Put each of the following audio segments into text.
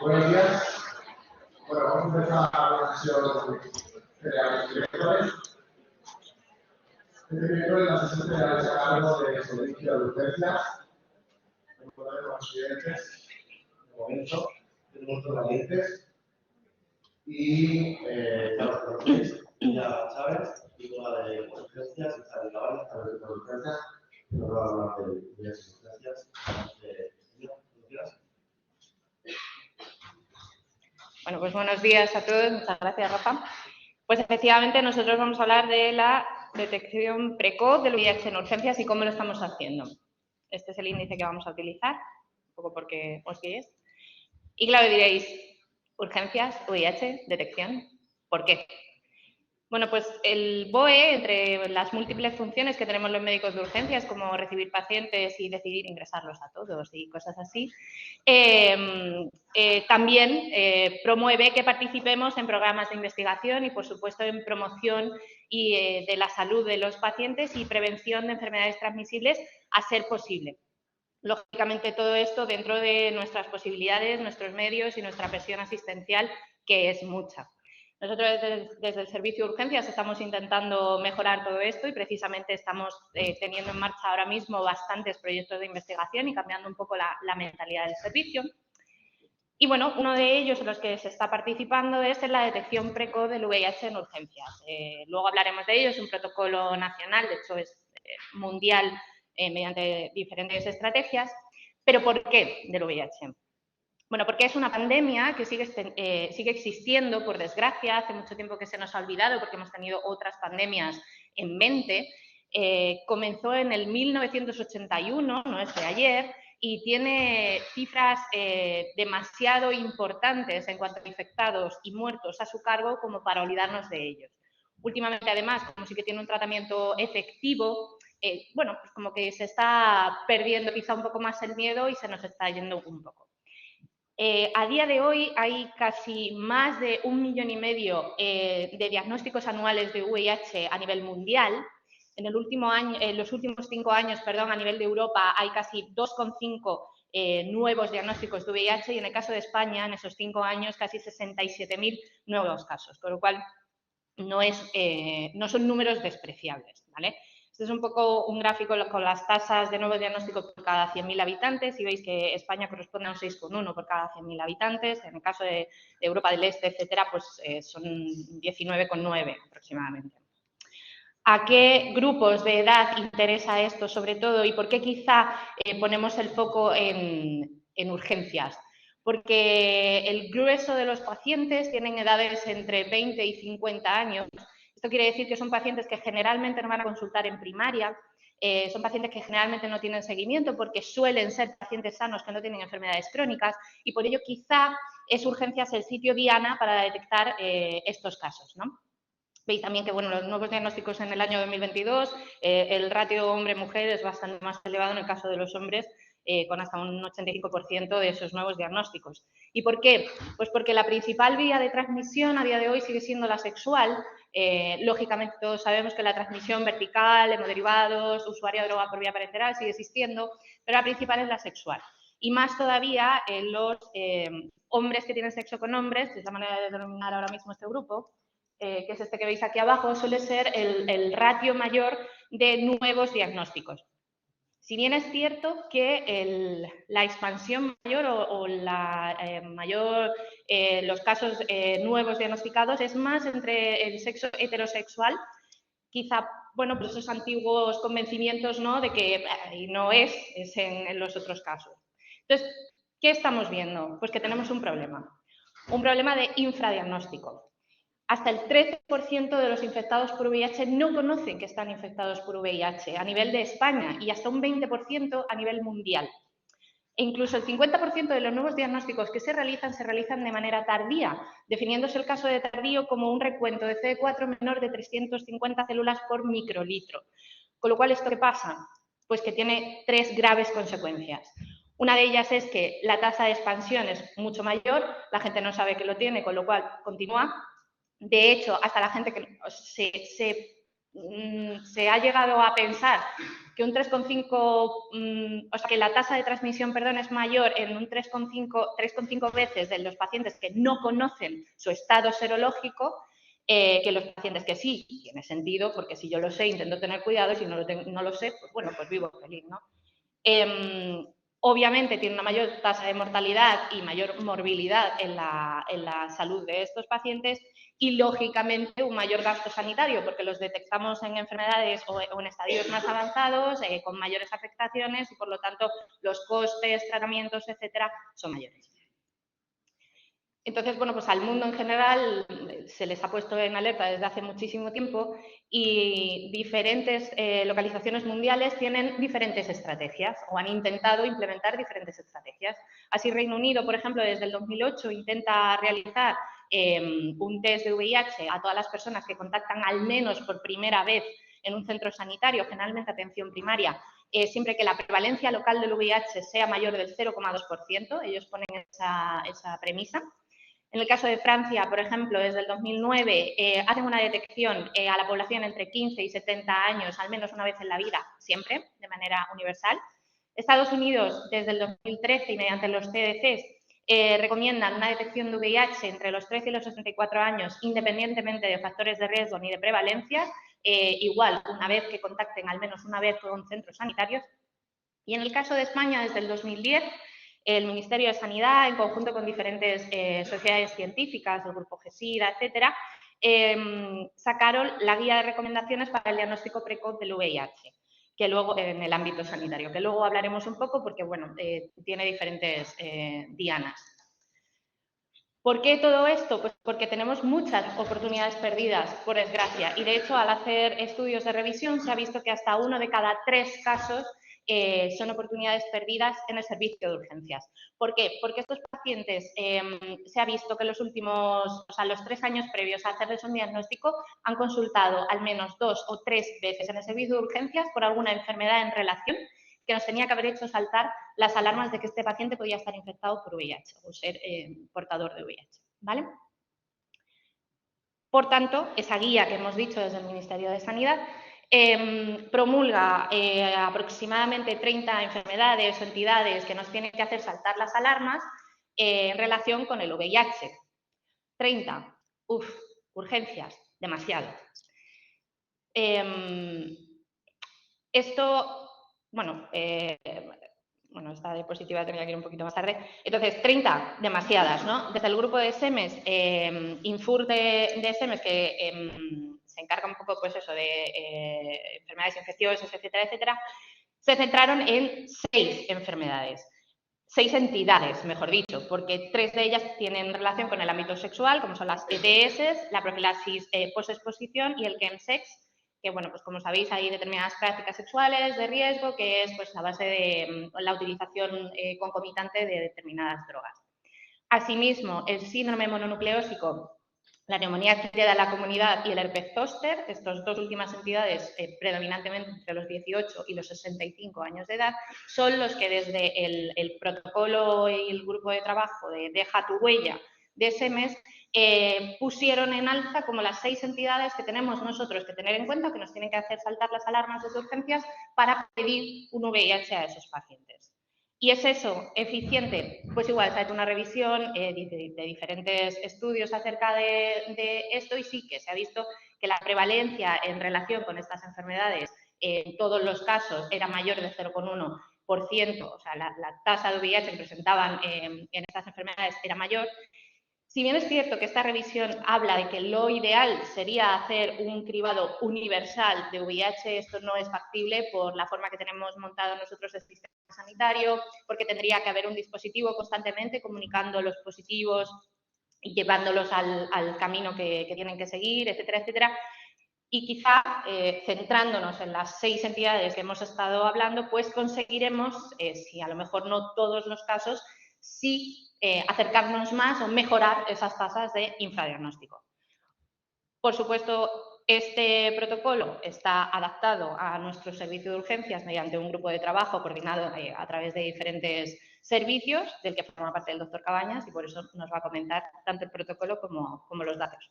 Buenos días. Bueno, vamos a empezar la sesión de los directores. Este miércoles la sesión general es a cargo de servicio de urgencias. Recordar con los clientes, de momento, tenemos dos clientes. Y, claro, los clientes ya sabes, figura de urgencias, está de Navarra, está de urgencias, no va a hablar de urgencias. Bueno, pues buenos días a todos. Muchas gracias, Rafa. Pues efectivamente nosotros vamos a hablar de la detección precoz del VIH en urgencias y cómo lo estamos haciendo. Este es el índice que vamos a utilizar, un poco porque os guíes. Y claro, diréis, urgencias, VIH, detección, ¿por qué? Bueno, pues el BOE, entre las múltiples funciones que tenemos los médicos de urgencias, como recibir pacientes y decidir ingresarlos a todos y cosas así, también promueve que participemos en programas de investigación y, por supuesto, en promoción de la salud de los pacientes y prevención de enfermedades transmisibles a ser posible. Lógicamente, todo esto dentro de nuestras posibilidades, nuestros medios y nuestra presión asistencial, que es mucha. Nosotros desde el Servicio de Urgencias estamos intentando mejorar todo esto y precisamente estamos teniendo en marcha ahora mismo bastantes proyectos de investigación y cambiando un poco la mentalidad del servicio. Y bueno, uno de ellos en los que se está participando es en la detección precoz del VIH en urgencias. Luego hablaremos de ello, es un protocolo nacional, de hecho es mundial mediante diferentes estrategias. ¿Pero por qué del VIH? Bueno, porque es una pandemia que sigue existiendo, por desgracia, hace mucho tiempo que se nos ha olvidado porque hemos tenido otras pandemias en mente. Comenzó en el 1981, no es de ayer, y tiene cifras demasiado importantes en cuanto a infectados y muertos a su cargo como para olvidarnos de ellos. Últimamente, además, como sí que tiene un tratamiento efectivo, bueno, pues como que se está perdiendo quizá un poco más el miedo y se nos está yendo un poco. A día de hoy hay casi más de 1,5 millones de diagnósticos anuales de VIH a nivel mundial. En los últimos 5 años, a nivel de Europa hay casi 2,5 nuevos diagnósticos de VIH y en el caso de España, en esos 5 años, casi 67.000 nuevos casos, con lo cual no son números despreciables, ¿vale? Este es un poco un gráfico con las tasas de nuevos diagnósticos por cada 100.000 habitantes y veis que España corresponde a un 6,1 por cada 100.000 habitantes. En el caso de Europa del Este, etcétera, pues son 19,9 aproximadamente. ¿A qué grupos de edad interesa esto sobre todo y por qué quizá ponemos el foco en urgencias? Porque el grueso de los pacientes tienen edades entre 20 y 50 años. Esto quiere decir que son pacientes que generalmente no van a consultar en primaria, son pacientes que generalmente no tienen seguimiento porque suelen ser pacientes sanos que no tienen enfermedades crónicas y por ello quizá es urgencias el sitio diana para detectar estos casos, ¿no? Veis también que, bueno, los nuevos diagnósticos en el año 2022, el ratio hombre-mujer es bastante más elevado en el caso de los hombres, con hasta un 85% de esos nuevos diagnósticos. ¿Y por qué? Pues porque la principal vía de transmisión a día de hoy sigue siendo la sexual. Lógicamente todos sabemos que la transmisión vertical, hemoderivados, usuario de droga por vía parenteral sigue existiendo, pero la principal es la sexual. Y más todavía en los hombres que tienen sexo con hombres, que es la manera de denominar ahora mismo este grupo, que es este que veis aquí abajo, suele ser el ratio mayor de nuevos diagnósticos. Si bien es cierto que la expansión mayor o los casos nuevos diagnosticados es más entre el sexo heterosexual, quizá, bueno, pues esos antiguos convencimientos, ¿no?, de que no es en los otros casos. Entonces, ¿qué estamos viendo? Pues que tenemos un problema de infradiagnóstico. Hasta el 13% de los infectados por VIH no conocen que están infectados por VIH a nivel de España y hasta un 20% a nivel mundial. E incluso el 50% de los nuevos diagnósticos que se realizan de manera tardía, definiéndose el caso de tardío como un recuento de CD4 menor de 350 células por microlitro. Con lo cual, ¿esto qué pasa? Pues que tiene 3 graves consecuencias. Una de ellas es que la tasa de expansión es mucho mayor, la gente no sabe que lo tiene, con lo cual continúa. De hecho, hasta la gente que se ha llegado a pensar que un 3,5, o sea, que la tasa de transmisión, perdón, es mayor en un 3,5 veces de los pacientes que no conocen su estado serológico que los pacientes que sí. Tiene sentido, porque si yo lo sé, intento tener cuidado, y si no lo sé, pues bueno, pues vivo feliz, ¿no? Obviamente tiene una mayor tasa de mortalidad y mayor morbilidad en la salud de estos pacientes y, lógicamente, un mayor gasto sanitario, porque los detectamos en enfermedades o en estadios más avanzados, con mayores afectaciones y, por lo tanto, los costes, tratamientos, etcétera, son mayores. Entonces, bueno, pues al mundo en general se les ha puesto en alerta desde hace muchísimo tiempo y diferentes localizaciones mundiales tienen diferentes estrategias o han intentado implementar diferentes estrategias. Así, Reino Unido, por ejemplo, desde el 2008 intenta realizar un test de VIH a todas las personas que contactan al menos por primera vez en un centro sanitario, generalmente atención primaria, siempre que la prevalencia local del VIH sea mayor del 0,2%, ellos ponen esa premisa. En el caso de Francia, por ejemplo, desde el 2009 hacen una detección a la población entre 15 y 70 años, al menos una vez en la vida, siempre, de manera universal. Estados Unidos, desde el 2013 y mediante los CDCs, recomiendan una detección de VIH entre los 13 y los 64 años, independientemente de factores de riesgo ni de prevalencia, igual, una vez que contacten al menos una vez con centros sanitarios. Y en el caso de España, desde el 2010, el Ministerio de Sanidad, en conjunto con diferentes sociedades científicas, el Grupo GESIDA, etcétera, sacaron la guía de recomendaciones para el diagnóstico precoz del VIH, que luego, en el ámbito sanitario, que luego hablaremos un poco porque, bueno, tiene diferentes dianas. ¿Por qué todo esto? Pues porque tenemos muchas oportunidades perdidas, por desgracia, y de hecho, al hacer estudios de revisión, se ha visto que hasta 1 de cada 3 casos son oportunidades perdidas en el servicio de urgencias. ¿Por qué? Porque estos pacientes se ha visto que los 3 años previos a hacerles un diagnóstico han consultado al menos 2 o 3 veces en el servicio de urgencias por alguna enfermedad en relación que nos tenía que haber hecho saltar las alarmas de que este paciente podía estar infectado por VIH o ser portador de VIH, ¿vale? Por tanto, esa guía que hemos dicho desde el Ministerio de Sanidad promulga aproximadamente 30 enfermedades o entidades que nos tienen que hacer saltar las alarmas en relación con el VIH. 30. Urgencias, demasiado. Esto, bueno, esta diapositiva tendría que ir un poquito más tarde. Entonces, 30, demasiadas, ¿no? Desde el grupo de SEMES, Infur de SEMES, que se encarga un poco, pues eso, de enfermedades infecciosas, etcétera, etcétera, se centraron en 6 enfermedades. 6 entidades, mejor dicho, porque 3 de ellas tienen relación con el ámbito sexual, como son las ETS, la profilaxis posexposición y el chemsex, que, bueno, pues como sabéis, hay determinadas prácticas sexuales de riesgo, que es pues a base de la utilización concomitante de determinadas drogas. Asimismo, el síndrome mononucleósico, la neumonía adquirida en la comunidad y el herpes zóster, estas dos últimas entidades, predominantemente entre los 18 y los 65 años de edad, son los que desde el protocolo y el grupo de trabajo de Deja tu huella de SEMES pusieron en alza como las 6 entidades que tenemos nosotros que tener en cuenta, que nos tienen que hacer saltar las alarmas de urgencias para pedir un VIH a esos pacientes. ¿Y es eso eficiente? Pues igual, se ha hecho una revisión de diferentes estudios acerca de esto y sí que se ha visto que la prevalencia en relación con estas enfermedades en todos los casos era mayor de 0,1%, o sea, la tasa de VIH que presentaban en estas enfermedades era mayor. Si bien es cierto que esta revisión habla de que lo ideal sería hacer un cribado universal de VIH, esto no es factible por la forma que tenemos montado nosotros el sistema sanitario, porque tendría que haber un dispositivo constantemente comunicando los positivos y llevándolos al camino que tienen que seguir, etcétera, etcétera. Y quizá centrándonos en las 6 entidades que hemos estado hablando, pues conseguiremos, si a lo mejor no todos los casos, sí acercarnos más o mejorar esas tasas de infradiagnóstico. Por supuesto, este protocolo está adaptado a nuestro servicio de urgencias mediante un grupo de trabajo coordinado a través de diferentes servicios, del que forma parte el doctor Cabañas, y por eso nos va a comentar tanto el protocolo como los datos.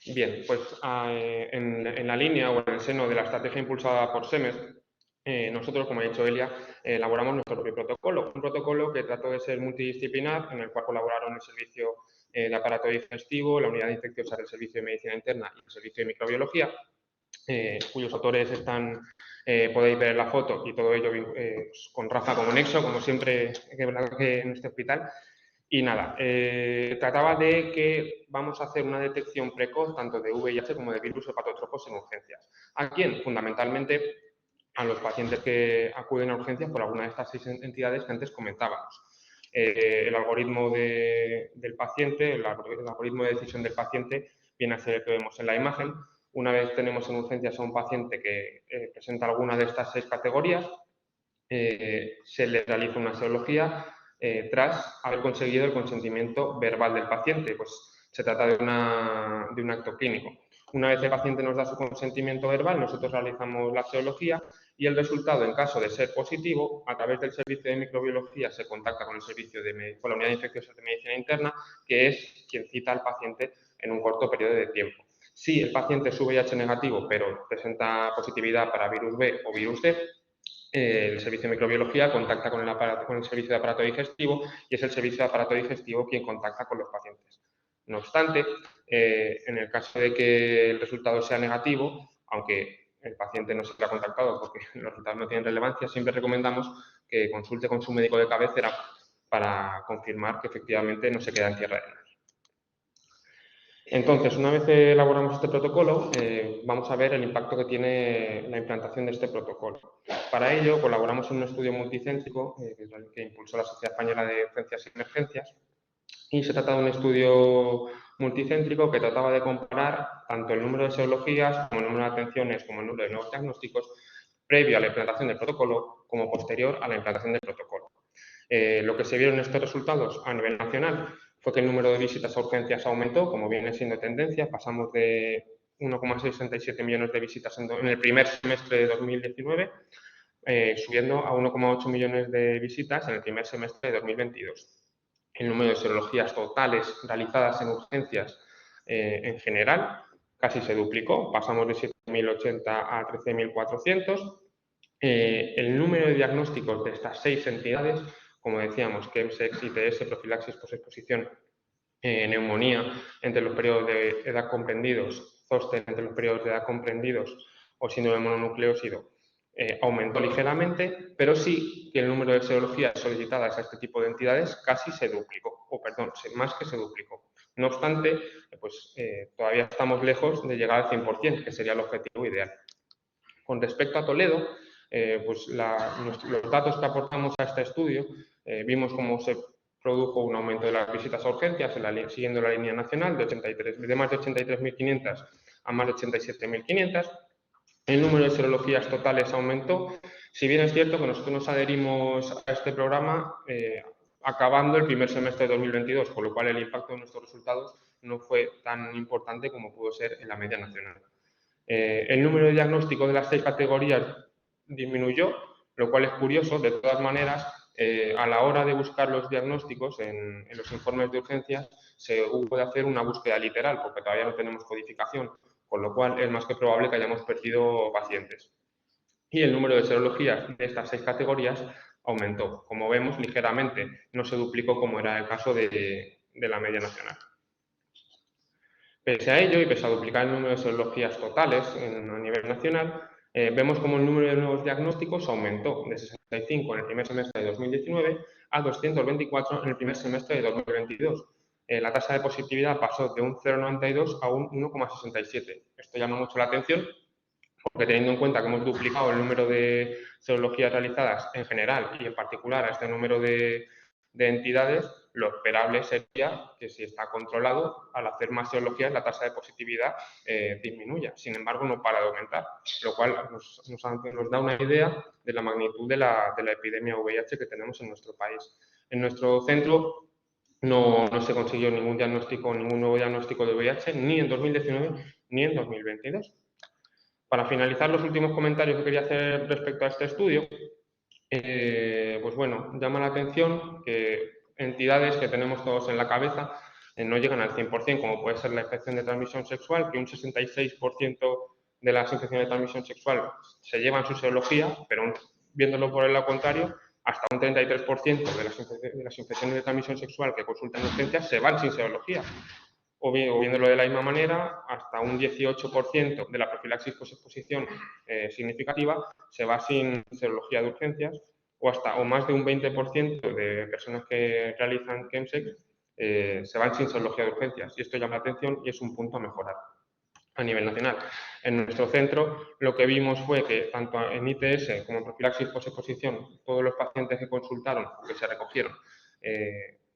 Bien, pues en la línea o en el seno de la estrategia impulsada por SEMES, nosotros, como ha dicho Elia, elaboramos nuestro propio protocolo. Un protocolo que trató de ser multidisciplinar, en el cual colaboraron el servicio de aparato digestivo, la unidad infecciosa del servicio de medicina interna y el servicio de microbiología, cuyos autores están, podéis ver en la foto, y todo ello con Rafa como nexo, como siempre que en este hospital. Y nada, trataba de que vamos a hacer una detección precoz tanto de VIH como de virus hepatotópicos en urgencias. ¿A quién? Fundamentalmente a los pacientes que acuden a urgencias por alguna de estas 6 entidades que antes comentábamos. El algoritmo del paciente, el algoritmo de decisión del paciente viene a ser el que vemos en la imagen. Una vez tenemos en urgencias a un paciente que presenta alguna de estas 6 categorías, se le realiza una serología tras haber conseguido el consentimiento verbal del paciente. Pues se trata de un acto clínico. Una vez el paciente nos da su consentimiento verbal, nosotros realizamos la serología y el resultado, en caso de ser positivo, a través del servicio de microbiología se contacta con con la unidad infecciosa de medicina interna, que es quien cita al paciente en un corto periodo de tiempo. Si el paciente es VIH negativo, pero presenta positividad para virus B o virus C, el servicio de microbiología contacta con el servicio de aparato digestivo y es el servicio de aparato digestivo quien contacta con los pacientes. No obstante, en el caso de que el resultado sea negativo, aunque el paciente no se ha contactado porque los resultados no tienen relevancia, siempre recomendamos que consulte con su médico de cabecera para confirmar que efectivamente no se queda en tierra de nadie. Entonces, una vez elaboramos este protocolo, vamos a ver el impacto que tiene la implantación de este protocolo. Para ello, colaboramos en un estudio multicéntrico que impulsó la Sociedad Española de Urgencias y Emergencias, y se trata de un estudio multicéntrico que trataba de comparar tanto el número de serologías, como el número de atenciones, como el número de nuevos diagnósticos, previo a la implantación del protocolo, como posterior a la implantación del protocolo. Lo que se vieron en estos resultados a nivel nacional fue que el número de visitas a urgencias aumentó, como viene siendo tendencia. Pasamos de 1,67 millones de visitas en el primer semestre de 2019, subiendo a 1,8 millones de visitas en el primer semestre de 2022. El número de serologías totales realizadas en urgencias en general casi se duplicó, pasamos de 7.080 a 13.400. El número de diagnósticos de estas 6 entidades, como decíamos, KEMSEX, ITS, profilaxis, posexposición, neumonía entre los periodos de edad comprendidos, zoster entre los periodos de edad comprendidos o síndrome mononucleósido, aumentó ligeramente, pero sí que el número de serologías solicitadas a este tipo de entidades casi se duplicó, o perdón, más que se duplicó. No obstante, pues todavía estamos lejos de llegar al 100%, que sería el objetivo ideal. Con respecto a Toledo, pues los datos que aportamos a este estudio, vimos cómo se produjo un aumento de las visitas a urgencias siguiendo la línea nacional de más de 83.500 a más de 87.500. El número de serologías totales aumentó. Si bien es cierto que nosotros nos adherimos a este programa acabando el primer semestre de 2022, con lo cual el impacto de nuestros resultados no fue tan importante como pudo ser en la media nacional. El número de diagnósticos de las 6 categorías disminuyó, lo cual es curioso. De todas maneras, a la hora de buscar los diagnósticos en los informes de urgencias, se hubo de hacer una búsqueda literal, porque todavía no tenemos codificación, con lo cual es más que probable que hayamos perdido pacientes. Y el número de serologías de estas 6 categorías aumentó. Como vemos, ligeramente, no se duplicó como era el caso de la media nacional. Pese a ello, y pese a duplicar el número de serologías totales a nivel nacional, vemos como el número de nuevos diagnósticos aumentó de 65 en el primer semestre de 2019 a 224 en el primer semestre de 2022. La tasa de positividad pasó de un 0,92 a un 1,67. Esto llama mucho la atención porque, teniendo en cuenta que hemos duplicado el número de serologías realizadas en general y en particular a este número de entidades, lo esperable sería que, si está controlado, al hacer más serologías la tasa de positividad disminuya. Sin embargo, no para de aumentar, lo cual nos da una idea de la magnitud de la epidemia VIH que tenemos en nuestro país. En nuestro centro no se consiguió ningún nuevo diagnóstico de VIH, ni en 2019 ni en 2022. Para finalizar, los últimos comentarios que quería hacer respecto a este estudio, pues bueno, llama la atención que entidades que tenemos todos en la cabeza, no llegan al 100%, como puede ser la infección de transmisión sexual, que un 66% de las infecciones de transmisión sexual se llevan su serología, pero viéndolo por el lado contrario, hasta un 33% de las infecciones de transmisión sexual que consultan urgencias se van sin serología. O viéndolo de la misma manera, hasta un 18% de la profilaxis post-exposición significativa se va sin serología de urgencias, o más de un 20% de personas que realizan chemsex se van sin serología de urgencias. Y esto llama la atención y es un punto a mejorar a nivel nacional. En nuestro centro lo que vimos fue que tanto en ITS como en profilaxis post-exposición, todos los pacientes que consultaron, que se recogieron,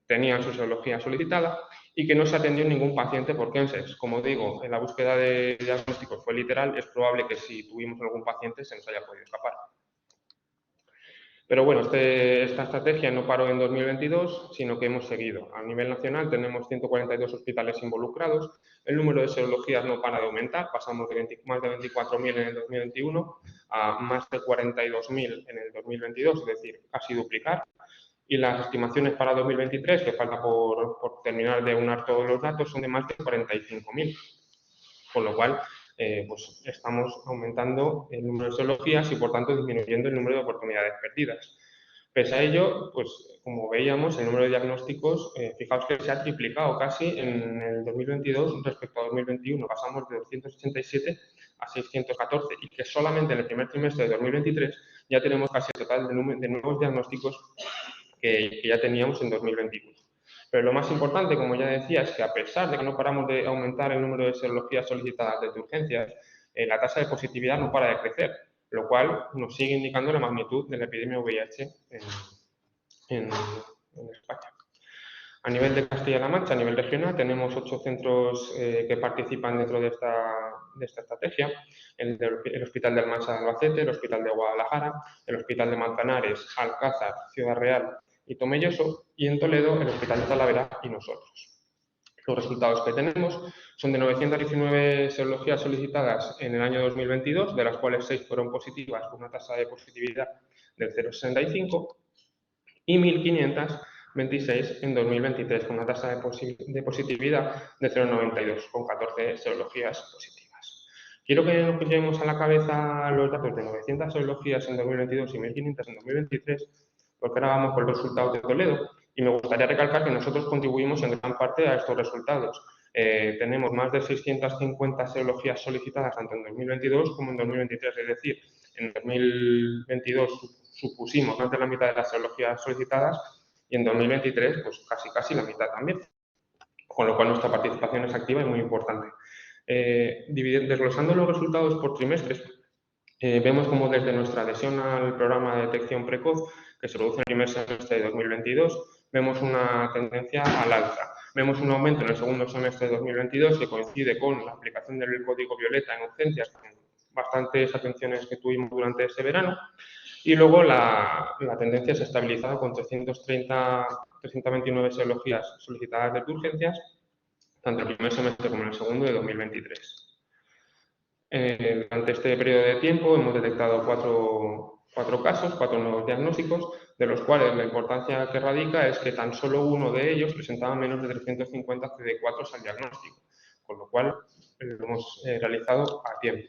tenían su serología solicitada y que no se atendió ningún paciente por chemsex. Como digo, en la búsqueda de diagnósticos fue literal, es probable que si tuvimos algún paciente se nos haya podido escapar. Pero bueno, esta estrategia no paró en 2022, sino que hemos seguido. A nivel nacional tenemos 142 hospitales involucrados, el número de serologías no para de aumentar, pasamos de más de 24.000 en el 2021 a más de 42.000 en el 2022, es decir, casi duplicar. Y las estimaciones para 2023, que falta por terminar de unar todos los datos, son de más de 45.000. Con lo cual, pues estamos aumentando el número de serologías y, por tanto, disminuyendo el número de oportunidades perdidas. Pese a ello, pues como veíamos, el número de diagnósticos, fijaos que se ha triplicado casi en el 2022 respecto a 2021. Pasamos de 287 a 614 y que solamente en el primer trimestre de 2023 ya tenemos casi el total de nuevos diagnósticos que ya teníamos en 2021. Pero lo más importante, como ya decía, es que a pesar de que no paramos de aumentar el número de serologías solicitadas desde urgencias, la tasa de positividad no para de crecer, lo cual nos sigue indicando la magnitud de la epidemia VIH en España. A nivel de Castilla-La Mancha, a nivel regional, tenemos 8 centros que participan dentro de esta estrategia. El Hospital de Almansa de Albacete, el Hospital de Guadalajara, el Hospital de Manzanares, Alcázar, Ciudad Real y Tomelloso, y en Toledo el Hospital de Talavera y nosotros. Los resultados que tenemos son de 919 serologías solicitadas en el año 2022, de las cuales 6 fueron positivas, con una tasa de positividad del 0,65, y 1.526 en 2023, con una tasa de positividad de 0,92, con 14 serologías positivas. Quiero que nos llevemos a la cabeza los datos de 900 serologías en 2022 y 1.500 en 2023, porque ahora vamos con los resultados de Toledo, y me gustaría recalcar que nosotros contribuimos en gran parte a estos resultados. Tenemos más de 650 serologías solicitadas tanto en 2022 como en 2023, es decir, en 2022 supusimos más de la mitad de las serologías solicitadas y en 2023 pues casi la mitad también, con lo cual nuestra participación es activa y muy importante. Desglosando los resultados por trimestres, vemos como desde nuestra adhesión al programa de detección precoz, que se produce en el primer semestre de 2022, vemos una tendencia al alza. Vemos un aumento en el segundo semestre de 2022 que coincide con la aplicación del código violeta en urgencias, con bastantes atenciones que tuvimos durante ese verano. Y luego la tendencia se ha estabilizado con 329 serologías solicitadas de urgencias, tanto en el primer semestre como en el segundo de 2023. Durante este periodo de tiempo hemos detectado cuatro casos, 4 nuevos diagnósticos, de los cuales la importancia que radica es que tan solo uno de ellos presentaba menos de 350 CD4 al diagnóstico, con lo cual lo hemos realizado a tiempo.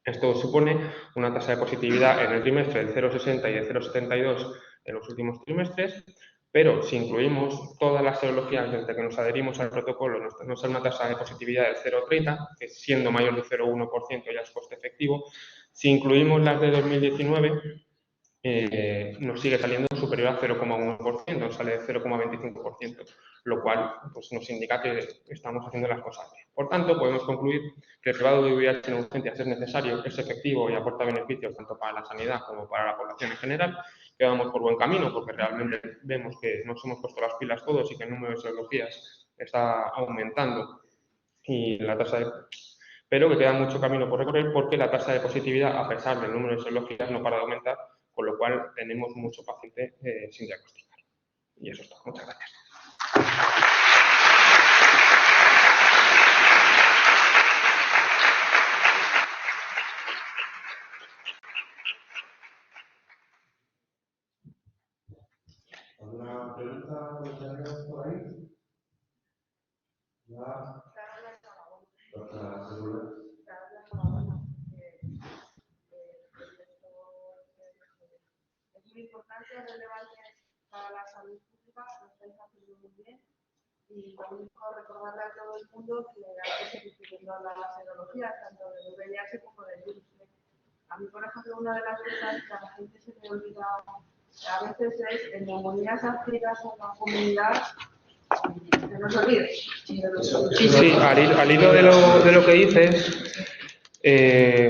Esto supone una tasa de positividad en el trimestre del 0,60 y del 0,72 en los últimos trimestres, pero si incluimos todas las serologías desde que nos adherimos al protocolo, nos da una tasa de positividad del 0,30, que siendo mayor del 0,1% ya es coste efectivo. Si incluimos las de 2019, nos sigue saliendo superior al 0,1%, nos sale de 0,25%, lo cual pues, nos indica que estamos haciendo las cosas bien. Por tanto, podemos concluir que el cribado de VIH en urgencias es necesario, es efectivo y aporta beneficios tanto para la sanidad como para la población en general, que vamos por buen camino porque realmente vemos que nos hemos puesto las pilas todos y que el número de serologías está aumentando y la tasa pero que queda mucho camino por recorrer porque la tasa de positividad, a pesar del número de serologías, no para de aumentar, con lo cual tenemos mucho paciente sin diagnosticar. Y eso es todo. Muchas gracias. ¿Alguna pregunta por ahí? estudios relevantes para la salud pública lo estáis haciendo muy bien. Y lo único, recordarle a todo el mundo que hay que seguir siguiendo las serologías, tanto del VIH como del virus. A mí, por ejemplo, una de las cosas que a la gente se le olvida a veces es en neumonías adquiridas en la comunidad, que no se olvide. Sí, al hilo de lo que dices,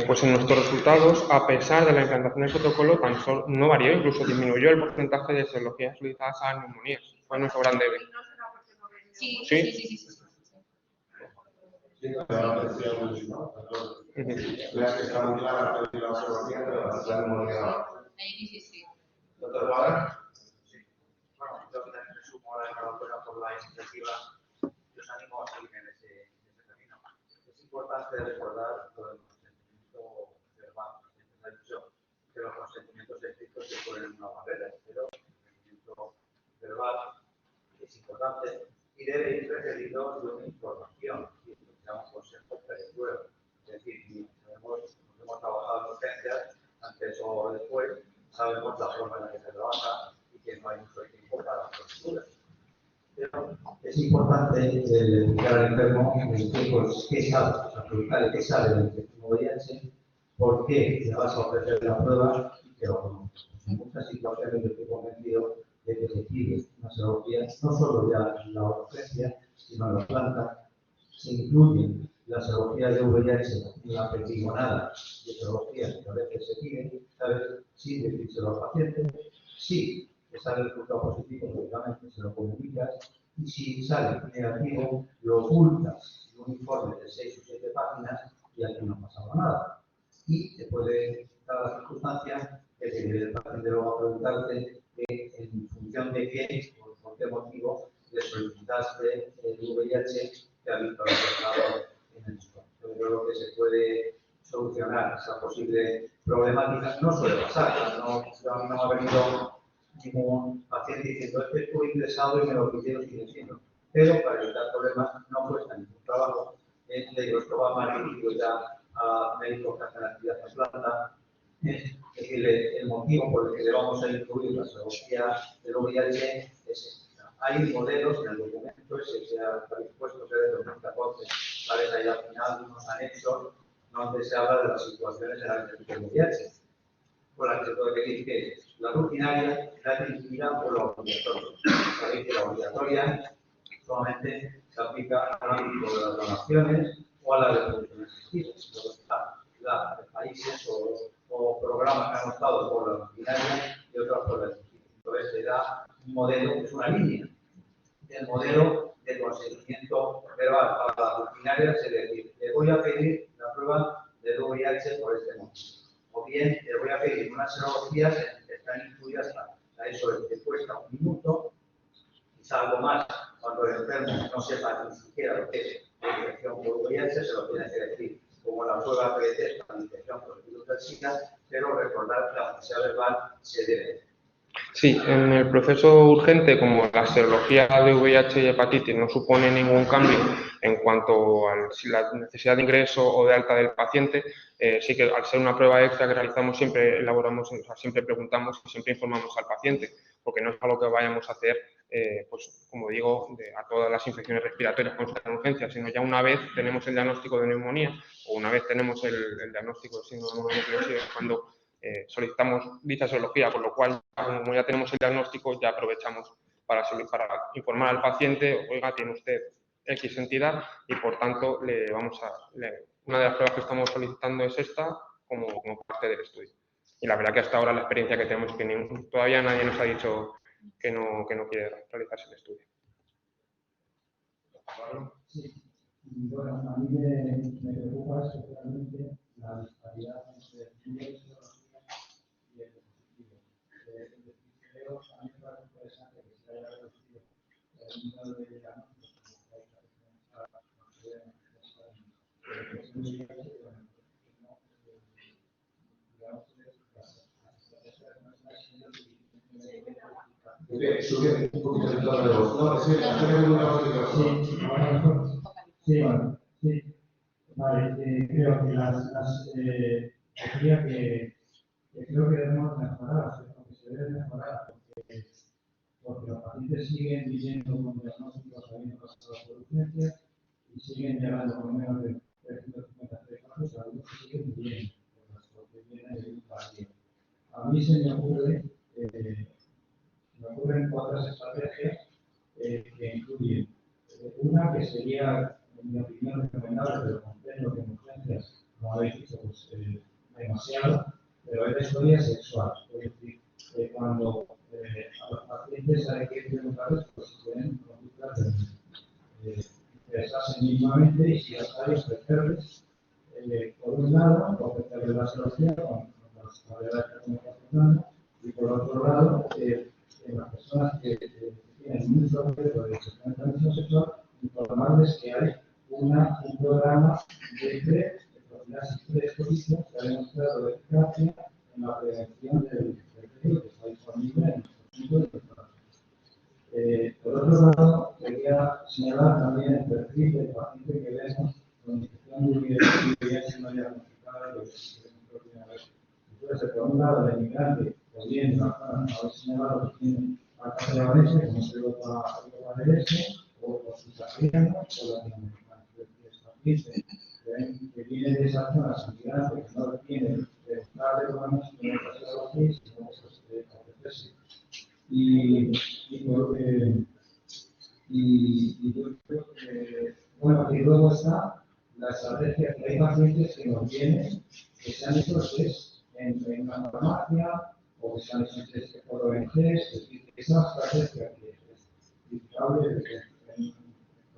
pues en nuestros resultados, a pesar de la implantación del protocolo, tan solo no varió, incluso disminuyó el porcentaje de serologías solicitadas a neumonías. Fue nuestro gran debe. Sí. Sí, la presión, ¿no? Las que están claras de la serología, pero las que no quedan. ¿Doctor Guadra? Sí. Bueno, yo también resumo la enhorabuena por la iniciativa y os animo a seguir en ese camino. Es importante recordar lo del consentimiento verbal. Siempre se ha dicho que los consentimientos escritos se ponen una barrera, pero el consentimiento verbal es importante y debe ir precedido de una información, que se llama consejo previo. Es decir, hemos trabajado en urgencias, antes o después, sabemos la forma en la que se trabaja y que no hay mucho tiempo para las proceduras. Pero es importante explicar al enfermo qué sabe, o sea, preguntarle qué sabe del infección VIH, por qué le vas a ofrecer la prueba y que lo conoce. En muchas situaciones yo estoy convencido de que se pide una serología, no solo ya en la urgencia, sino en la planta. Se incluyen las serologías de VIH en la petigonada de serologías que a veces se piden, ¿sabes? Sí, decírselo al paciente, sí, que sale el resultado positivo, lógicamente se lo comunicas, y si sale negativo, lo ocultas en un informe de 6 o 7 páginas y aquí no ha pasado nada. Y te puede dar la circunstancia de que el paciente lo va a preguntarte en función de qué, por qué motivo, le solicitaste el VIH que ha visto reflejado en el estudio. Yo creo que se puede solucionar esa posible problemática. No suele pasar, a mí no ha venido ningún paciente diciendo es que estoy ingresado y me lo pidieron sin decirlo. Pero para evitar problemas no cuesta ningún trabajo. De ellos esto va más dirigido ya a médicos que hacen actividad en planta. Es decirle, el motivo por el que le vamos a incluir la serología del VIH es este. Hay modelos en el documento ese que ha dispuesto desde 2014, ¿vale? Hay al final unos anexos donde se habla de las situaciones en las que el VIH. Con la que se puede decir que la rutinaria está dirigida por la obligatoria. Sabéis que la obligatoria solamente se aplica al ámbito de las donaciones o a la reproducción asistida. Luego está la de países o programas que han optado por la rutinaria y otras por la asistida. Entonces se da un modelo, que es una línea del modelo de consentimiento verbal para la rutinaria, es decir, le voy a pedir la prueba del VIH por este motivo. O bien le voy a pedir unas serologías que están incluidas a eso que cuesta un minuto, quizá algo más cuando el enfermo no sepa ni siquiera lo que es la infección por VIH, se lo tiene que decir, como la prueba pretest para la infección por el virus del SIDA, pero recordar que la necesidad verbal se debe. Sí, en el proceso urgente, como la serología de VIH y hepatitis no supone ningún cambio en cuanto a si la necesidad de ingreso o de alta del paciente, sí que al ser una prueba extra que realizamos siempre elaboramos, o sea, siempre preguntamos y siempre informamos al paciente, porque no es algo que vayamos a hacer, pues como digo, a todas las infecciones respiratorias con en urgencia, sino ya una vez tenemos el diagnóstico de neumonía o una vez tenemos el diagnóstico de síndrome mononucleósido, cuando solicitamos dicha serología, con lo cual, como ya tenemos el diagnóstico, ya aprovechamos para informar al paciente, oiga, tiene usted X entidad y, por tanto, una de las pruebas que estamos solicitando es esta como parte del estudio. Y la verdad que hasta ahora la experiencia que tenemos es que todavía nadie nos ha dicho que no quiere realizarse el estudio. Sí, y bueno, a mí me preocupa especialmente la disparidad entre estudios y el dispositivo. Creo que a mí me parece interesante que se haya reducido el número de diagnósticos que hay Subir un poquito el tono de voz. No, es que tiene muy bajo el micrófono. Sí, bueno, sí. Vale, creo que decía que creo que debemos mejorar las debe mejorar porque los pacientes siguen viviendo con diagnósticos habiendo pasado por urgencias y siguen llegando con menos de 353 casos, algunos siguen viviendo, porque vienen de un paciente. A mí se me ocurren 4 estrategias que incluyen una que sería, en mi opinión, recomendable, pero comprendo que en urgencias, como habéis dicho, pues, demasiado, pero es la historia sexual. Es decir, cuando a los pacientes hay que preguntarles pues, si tienen conductas interesarse mínimamente y si las hay ofrecerles, por un lado, ofrecerles la solución con las variedades que estamos hablando, y por otro lado, las personas que tienen mucho riesgo de transmisión sexual, informarles que hay un programa de profilaxis preexposición que ha demostrado eficacia en la prevención del virus que está disponible en nuestros sitios de trabajo. Por otro lado, quería señalar también el perfil del paciente que vemos con infección de VIH no diagnosticada y por primera vez. Entonces, por un lado, el inmigrante, o bien la zona que habéis señalado, que tiene alta prevalencia, como es Europa del Este, o subsahariano, o latinoamericano. Es paciente que viene de esas zonas inmigrantes que no tienen estar de programas que no pasan a los países, sino que ofrecerse. Bueno, y luego está la estrategia que hay pacientes que nos vienen, que se han hecho test en una farmacia o que se han hecho test por ONGs, es decir, esa estrategia que es criticable en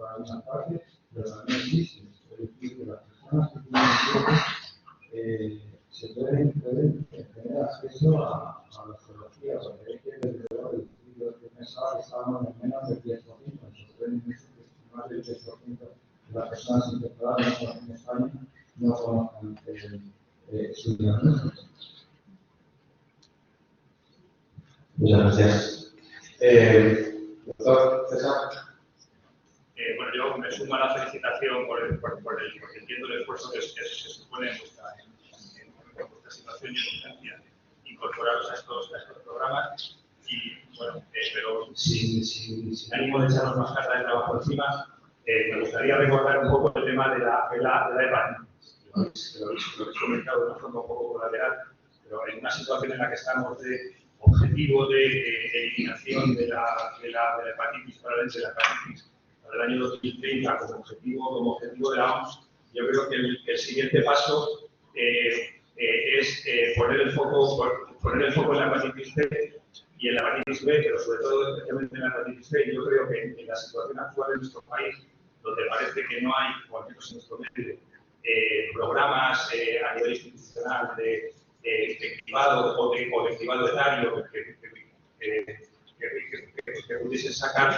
algunas partes, pero también existe. Es decir, que las personas que tienen se pueden tener acceso a la astrología, porque hay que alrededor del estudio que pensaba que estábamos en menos del 10%, más del 10% de las personas infectadas en España no conocen su diagnóstico. Muchas gracias. Doctor César. Bueno, yo me sumo a la felicitación porque entiendo el esfuerzo que se supone en vuestra situación y en urgencia incorporaros a estos programas y, bueno, pero sin ánimo de echarnos más carga de trabajo encima, me gustaría recordar un poco el tema de la hepatitis. Lo habéis comentado de una forma un poco colateral, pero en una situación en la que estamos de objetivo de eliminación de la hepatitis, probablemente de la hepatitis, para el año 2030 como objetivo de la OMS, yo creo que el siguiente paso es poner el foco en la hepatitis C y en la hepatitis B, pero sobre todo especialmente en la hepatitis C. Yo creo que en la situación actual en nuestro país, donde parece que no hay, o al menos en nuestro medio, programas a nivel institucional de cribado o de cribado etario que pudiesen sacar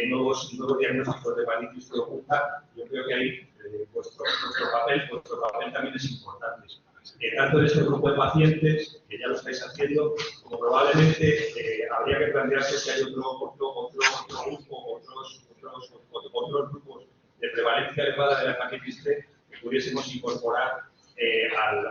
nuevos diagnósticos de hepatitis C oculta. Yo creo que ahí vuestro papel también es importante. Tanto en este grupo de pacientes, que ya lo estáis haciendo, como probablemente habría que plantearse si hay otro grupo, otros grupos de prevalencia elevada de la hepatitis C que pudiésemos incorporar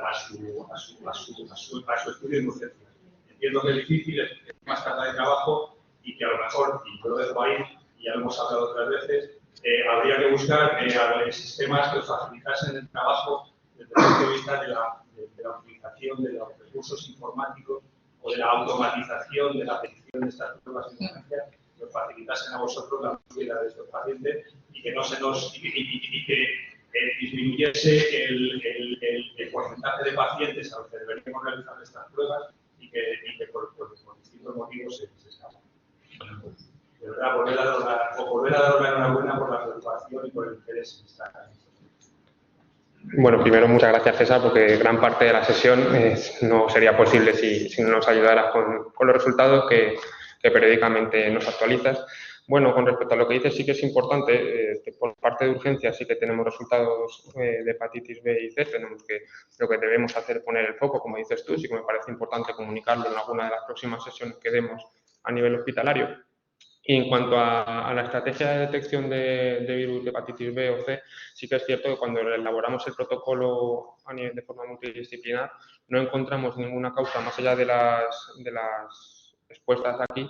a su estudio en urgencia. Entiendo que es difícil, es más carga de trabajo y que a lo mejor, y yo lo dejo ahí, y ya lo hemos hablado otras veces, habría que buscar sistemas que facilitasen el trabajo desde el punto de vista de la utilización de los recursos informáticos o de la automatización de la petición de estas pruebas de urgencia, que os facilitasen a vosotros la búsqueda de estos pacientes y que no se nos y que disminuyese el porcentaje de pacientes a los que deberíamos realizar estas pruebas y que por distintos motivos se escapan. De verdad, volver a dar la enhorabuena por la preocupación y por el interés en esta casa. Bueno, primero muchas gracias, César, porque gran parte de la sesión no sería posible si no nos ayudaras con los resultados que periódicamente nos actualizas. Bueno, con respecto a lo que dices, sí que es importante, por parte de urgencias sí que tenemos resultados de hepatitis B y C, tenemos que lo que debemos hacer es poner el foco, como dices tú, sí que me parece importante comunicarlo en alguna de las próximas sesiones que demos a nivel hospitalario. Y en cuanto a la estrategia de detección de virus de hepatitis B o C, sí que es cierto que cuando elaboramos el protocolo a nivel de forma multidisciplinar no encontramos ninguna causa más allá de las expuestas aquí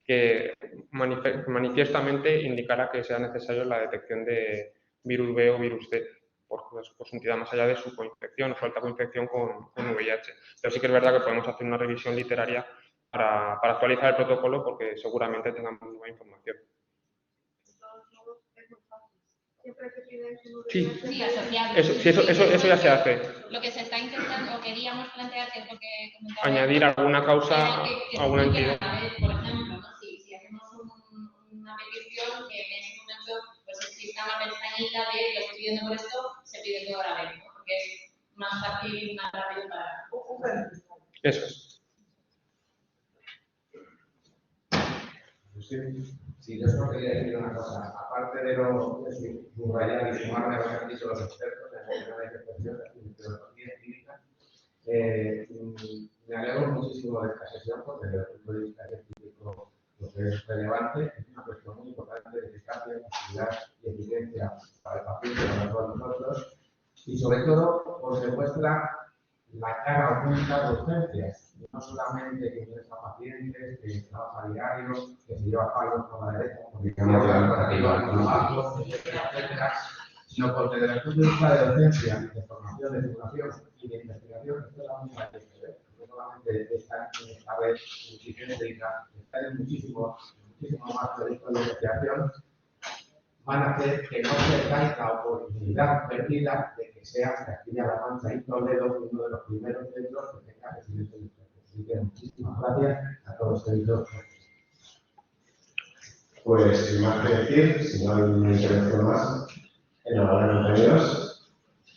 que manifiestamente indicara que sea necesario la detección de virus B o virus C por su entidad más allá de su coinfección o su alta coinfección con VIH. Pero sí que es verdad que podemos hacer una revisión literaria para actualizar el protocolo porque seguramente tengamos nueva información. De todos modos, es muy fácil. Siempre que pides un Sí. Sí, asociado. Eso ya se hace. Lo que se está intentando, o queríamos plantear, que es lo que comentaba, Añadir alguna causa, que alguna se indique entidad. a la vez, por ejemplo, ¿no? Si hacemos una petición, que en ese momento pues exista una pestañita de lo estoy pidiendo por esto, se pide todo a la vez, ¿no? Porque es más fácil y más rápido para... Eso es. Sí, yo solo quería decir una cosa. Aparte de subrayar y sumarme a lo que han dicho los expertos en el tema de infección de fisiología clínica, me alegro muchísimo de esta sesión porque desde el punto de vista científico lo que es relevante es una cuestión muy importante de eficacia, facilidad y eficiencia para el paciente, para todos nosotros, y sobre todo porque muestra la cara oculta de urgencias, no solamente que interesa a pacientes, que trabaja a diario, que se lleva palos por la derecha, porque cambia por arriba, por abajo, etcétera, sino porque desde el punto de vista de docencia, de formación, de divulgación y de investigación, esto es la única que se ve. No solamente está en esta red multicéntrica, está en muchísimo más proyectos de investigación, van a hacer que no se caiga la oportunidad perdida de que sea Castilla-La Mancha y Toledo uno de los primeros centros que tenga residencia de urgencias. Así que muchísimas gracias a todos los servicios. Pues sin más que decir, si no hay ninguna intervención más, enhorabuena compañeros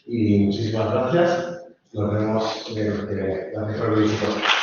y muchísimas gracias. Nos vemos gracias por el visito.